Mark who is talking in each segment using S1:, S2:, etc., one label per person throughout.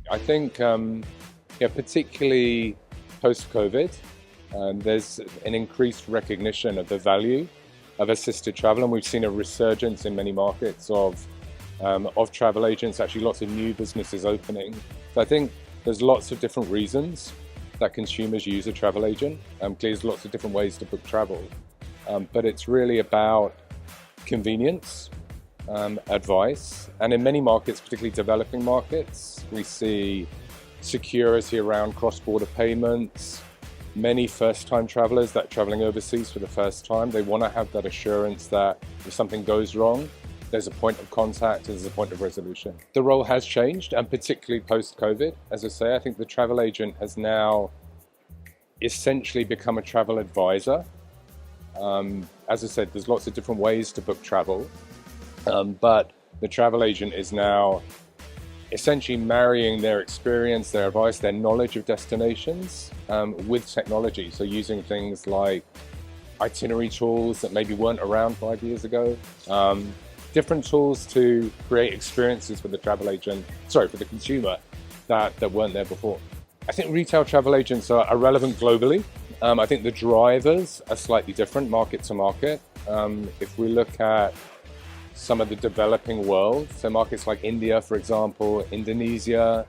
S1: I think, particularly post-COVID, there's an increased recognition of the value of assisted travel, and we've seen a resurgence in many markets of travel agents. Actually, lots of new businesses opening. So I think there's lots of different reasons that consumers use a travel agent. Clearly, there's lots of different ways to book travel, but it's really about convenience, advice, and in many markets, particularly developing markets, we see security around cross-border payments. Many first-time travelers that are traveling overseas for the first time, they want to have that assurance that if something goes wrong, there's a point of contact, there's a point of resolution. The role has changed, and particularly post-COVID. As I say, I think the travel agent has now essentially become a travel advisor. As I said, there's lots of different ways to book travel, but the travel agent is now essentially marrying their experience, their advice, their knowledge of destinations with technology. So using things like itinerary tools that maybe weren't around 5 years ago, different tools to create experiences for the travel agent, for the consumer that weren't there before. I think retail travel agents are relevant globally. I think the drivers are slightly different market to market. If we look at some of the developing world, so markets like India, for example, Indonesia,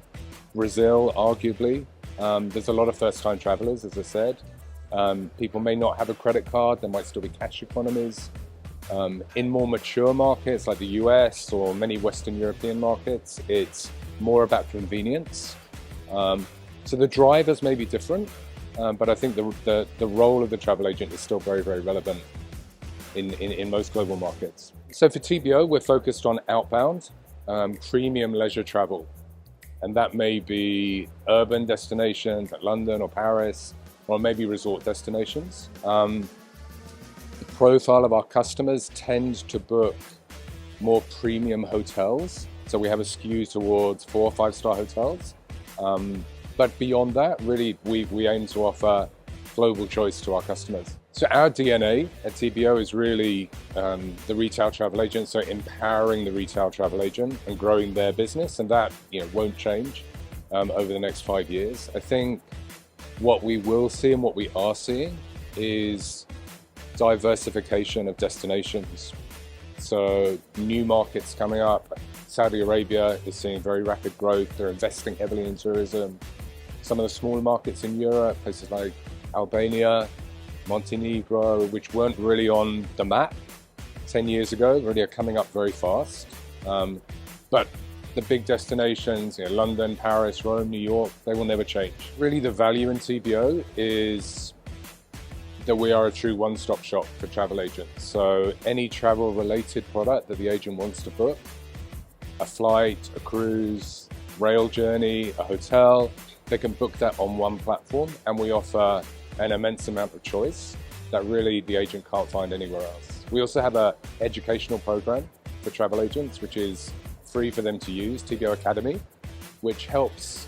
S1: Brazil, arguably, there's a lot of first-time travelers, as I said. People may not have a credit card, there might still be cash economies. In more mature markets like the US or many Western European markets, it's more about convenience. So the drivers may be different, but I think the role of the travel agent is still very, very relevant in most global markets. So for TBO, we're focused on outbound, premium leisure travel. And that may be urban destinations like London or Paris, or maybe resort destinations. The profile of our customers tend to book more premium hotels. So we have a skew towards 4 or 5-star hotels. But beyond that, really, we aim to offer global choice to our customers. So our DNA at TBO is really the retail travel agent, so empowering the retail travel agent and growing their business, and that won't change over the next 5 years. I think what we will see and what we are seeing is diversification of destinations. So new markets coming up. Saudi Arabia is seeing very rapid growth. They're investing heavily in tourism. Some of the smaller markets in Europe, places like Albania, Montenegro, which weren't really on the map 10 years ago, really are coming up very fast. But the big destinations, London, Paris, Rome, New York, they will never change. Really the value in TBO is that we are a true one-stop shop for travel agents. So any travel-related product that the agent wants to book, a flight, a cruise, rail journey, a hotel, they can book that on one platform, and we offer an immense amount of choice that really the agent can't find anywhere else. We also have an educational program for travel agents, which is free for them to use, TBO Academy, which helps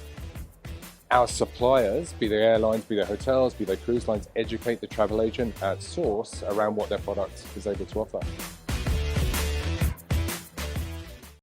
S1: our suppliers, be they airlines, be they hotels, be they cruise lines, educate the travel agent at source around what their product is able to offer.